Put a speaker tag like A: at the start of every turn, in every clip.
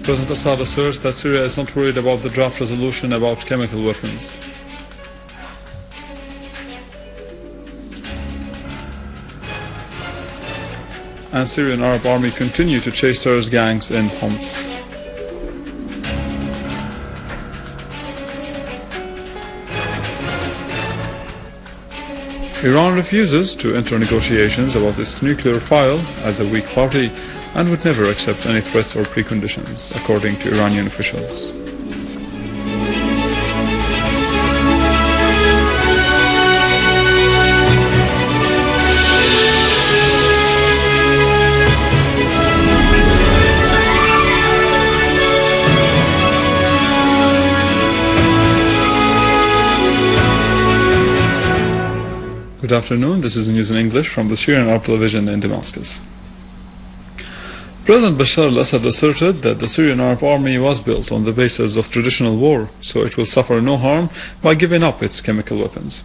A: President Assad asserts that Syria is not worried about the draft resolution about chemical weapons. And Syrian Arab Army continue to chase terrorist gangs in Homs. Iran refuses to enter negotiations about its nuclear file as a weak party and would never accept any threats or preconditions, according to Iranian officials. Good afternoon, this is the news in English from the Syrian Arab television in Damascus. President Bashar al-Assad asserted that the Syrian Arab Army was built on the basis of traditional war, so it will suffer no harm by giving up its chemical weapons.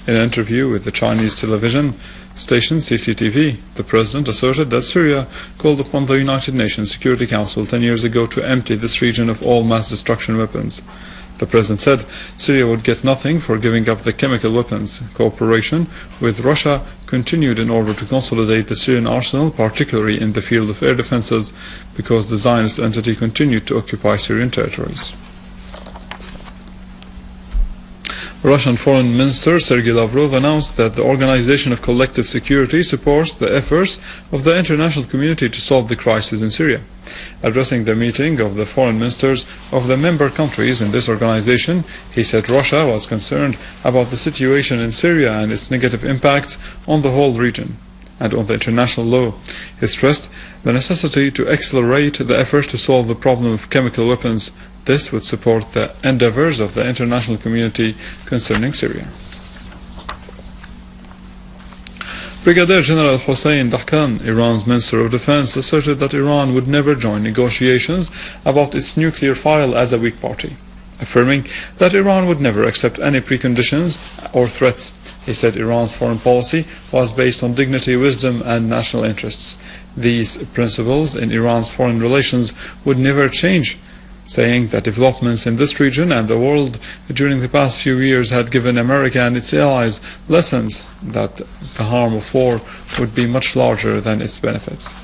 A: In an interview with the Chinese television station CCTV, the president asserted that Syria called upon the United Nations Security Council 10 years ago to empty this region of all mass destruction weapons. The president said Syria would get nothing for giving up the chemical weapons. Cooperation with Russia continued in order to consolidate the Syrian arsenal, particularly in the field of air defenses, because the Zionist entity continued to occupy Syrian territories. Russian Foreign Minister Sergei Lavrov announced that the Organization of Collective Security supports the efforts of the international community to solve the crisis in Syria. Addressing the meeting of the foreign ministers of the member countries in this organization, he said Russia was concerned about the situation in Syria and its negative impacts on the whole region and on the international law. He stressed the necessity to accelerate the efforts to solve the problem of chemical weapons. This would support the endeavors of the international community concerning Syria. Brigadier General Hossein Dahkan, Iran's Minister of Defense, asserted that Iran would never join negotiations about its nuclear file as a weak party, affirming that Iran would never accept any preconditions or threats. He said Iran's foreign policy was based on dignity, wisdom, and national interests. These principles in Iran's foreign relations would never change, saying that developments in this region and the world during the past few years had given America and its allies lessons that the harm of war would be much larger than its benefits.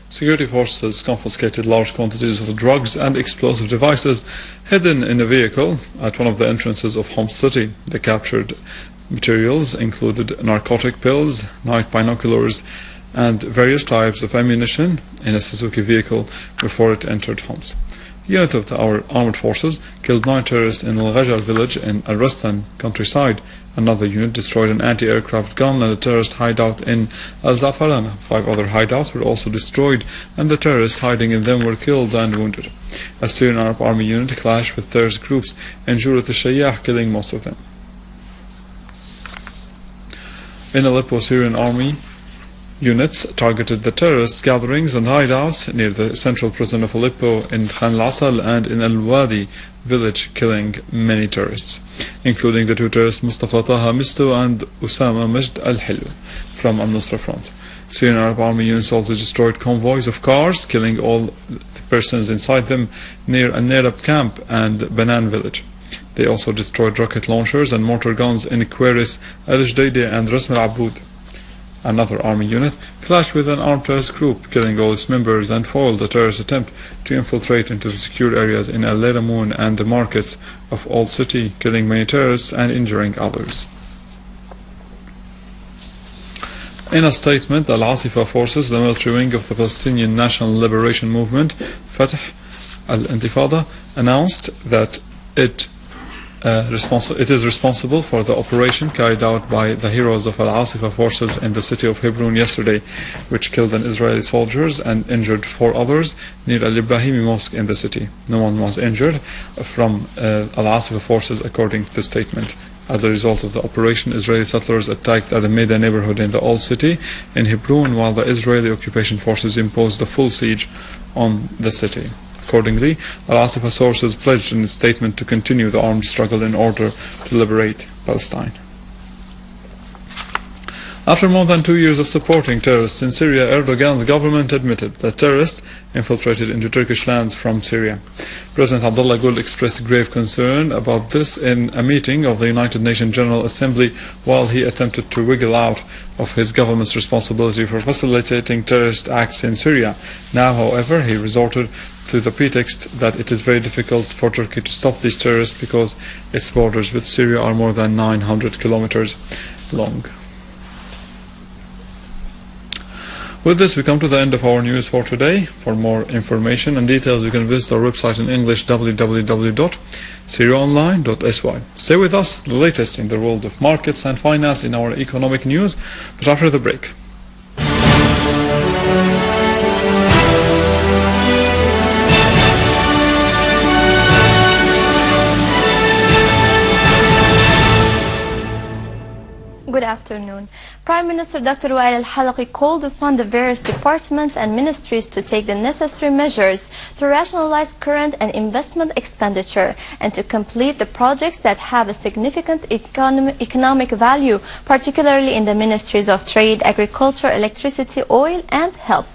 A: Security forces confiscated large quantities of drugs and explosive devices hidden in a vehicle at one of the entrances of Homs city. The captured materials included narcotic pills, night binoculars, and various types of ammunition in a Suzuki vehicle before it entered Homs. A unit of our armed forces killed 9 terrorists in al-Ghajal village in al-Rastan countryside. Another unit destroyed an anti-aircraft gun and a terrorist hideout in al-Zafarana. 5 other hideouts were also destroyed, and the terrorists hiding in them were killed and wounded. A Syrian Arab Army unit clashed with terrorist groups in Jurat al-Shayyah, killing most of them. In Aleppo, Syrian Army units targeted the terrorist gatherings and hideouts near the central prison of Aleppo, in Khan al-Asal and in al-Wadi village, killing many terrorists, including the 2 terrorists Mustafa Taha Misto and Usama Majd al-Hillu from al-Nusra front. Syrian Arab Army units also destroyed convoys of cars, killing all the persons inside them near Al-Nerab camp and Banan village. They also destroyed rocket launchers and mortar guns in Queris, Al-Jdeide and Rasm al-Aboud. Another army unit clashed with an armed terrorist group, killing all its members, and foiled a terrorist attempt to infiltrate into the secure areas in Al-Leramoun and the markets of Old City, killing many terrorists and injuring others. In a statement, Al-Asifa forces, the military wing of the Palestinian National Liberation Movement, Fatah al-Intifada, announced that it It is responsible for the operation carried out by the heroes of al-Asifa forces in the city of Hebron yesterday, which killed an Israeli soldiers and injured 4 others near al-Ibrahimi mosque in the city. No one was injured from al-Asifa forces, according to the statement. As a result of the operation, Israeli settlers attacked Al-Meida neighborhood in the Old City in Hebron, while the Israeli occupation forces imposed a full siege on the city. Accordingly, al-Asifa sources pledged in its statement to continue the armed struggle in order to liberate Palestine. After more than 2 years of supporting terrorists in Syria, Erdogan's government admitted that terrorists infiltrated into Turkish lands from Syria. President Abdullah Gül expressed grave concern about this in a meeting of the United Nations General Assembly while he attempted to wiggle out of his government's responsibility for facilitating terrorist acts in Syria. Now, however, he resorted to the pretext that it is very difficult for Turkey to stop these terrorists because its borders with Syria are more than 900 kilometers long. With this, we come to the end of our news for today. For more information and details, you can visit our website in English, www.syriaonline.sy. Stay with us, the latest in the world of markets and finance in our economic news, but after the break.
B: Good afternoon. Prime Minister Dr. Wael al-Halqi called upon the various departments and ministries to take the necessary measures to rationalize current and investment expenditure and to complete the projects that have a significant economic value, particularly in the ministries of Trade, Agriculture, Electricity, Oil and Health.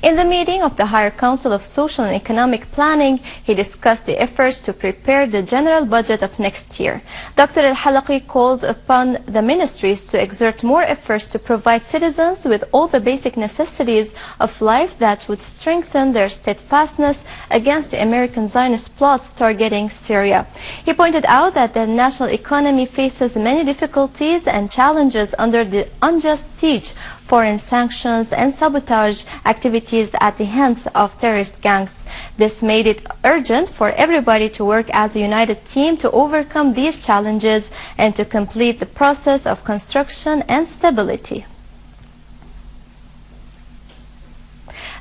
B: In the meeting of the Higher Council of Social and Economic Planning, he discussed the efforts to prepare the general budget of next year. Dr. al-Halqi called upon the ministries to exert more efforts to provide citizens with all the basic necessities of life that would strengthen their steadfastness against the American Zionist plots targeting Syria. He pointed out that the national economy faces many difficulties and challenges under the unjust siege, foreign sanctions and sabotage activities at the hands of terrorist gangs. This made it urgent for everybody to work as a united team to overcome these challenges and to complete the process of construction and stability.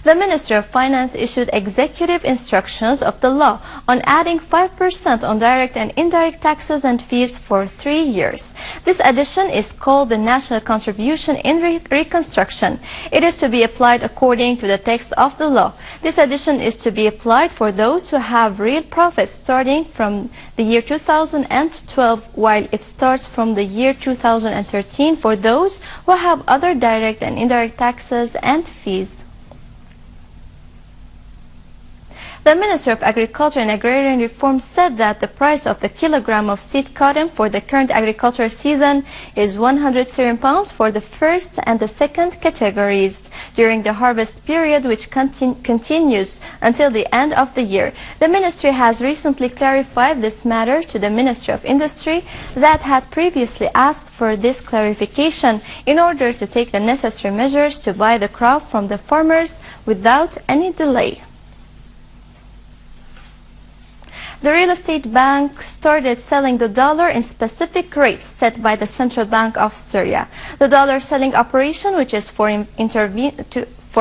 B: The Ministry of Finance issued executive instructions of the law on adding 5% on direct and indirect taxes and fees for 3 years. This addition is called the National Contribution in Reconstruction. It is to be applied according to the text of the law. This addition is to be applied for those who have real profits starting from the year 2012, while it starts from the year 2013 for those who have other direct and indirect taxes and fees. The Minister of Agriculture and Agrarian Reform said that the price of the kilogram of seed cotton for the current agricultural season is 100 Syrian pounds for the first and the second categories during the harvest period, which continues until the end of the year. The ministry has recently clarified this matter to the Ministry of Industry that had previously asked for this clarification in order to take the necessary measures to buy the crop from the farmers without any delay. The real estate bank started selling the dollar in specific rates set by the Central Bank of Syria. The dollar selling operation, which is for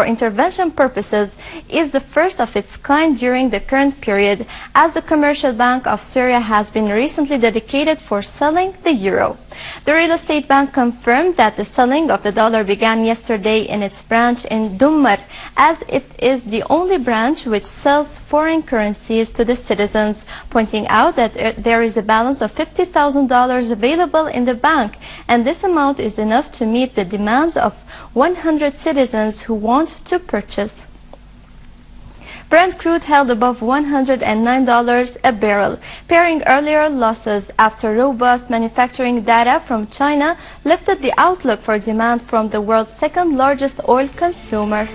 B: intervention purposes, is the first of its kind during the current period, as the Commercial Bank of Syria has been recently dedicated for selling the euro. The real estate bank confirmed that the selling of the dollar began yesterday in its branch in Dummar, as it is the only branch which sells foreign currencies to the citizens, pointing out that there is a balance of $50,000 available in the bank, and this amount is enough to meet the demands of 100 citizens who want to purchase. Brent crude held above $109 a barrel, pairing earlier losses after robust manufacturing data from China lifted the outlook for demand from the world's second largest oil consumer.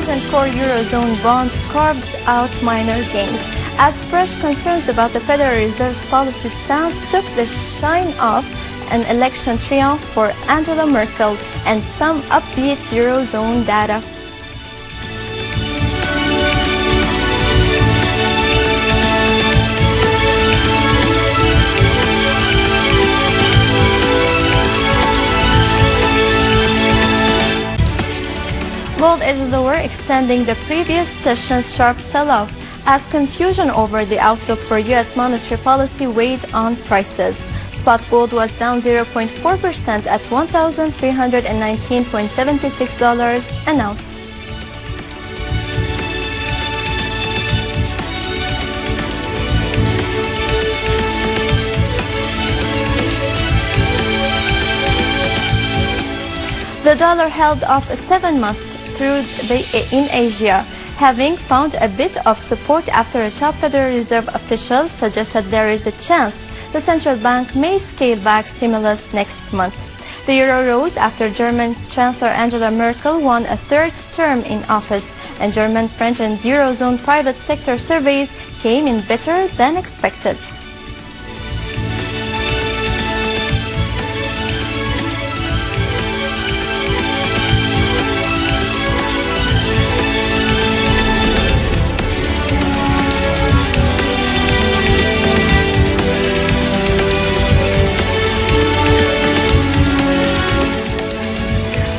B: And core Eurozone bonds carved out minor gains, as fresh concerns about the Federal Reserve's policy stance took the shine off an election triumph for Angela Merkel, and some upbeat Eurozone data. Gold edged lower, extending the previous session's sharp sell-off as confusion over the outlook for U.S. monetary policy weighed on prices. Spot gold was down 0.4% at $1,319.76 an ounce. The dollar held off 7 months in Asia, having found a bit of support after a top Federal Reserve official suggested there is a chance the central bank may scale back stimulus next month. The euro rose after German Chancellor Angela Merkel won a third term in office, and German, French, and Eurozone private sector surveys came in better than expected.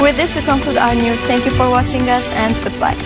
B: With this, we conclude our news. Thank you for watching us, and goodbye.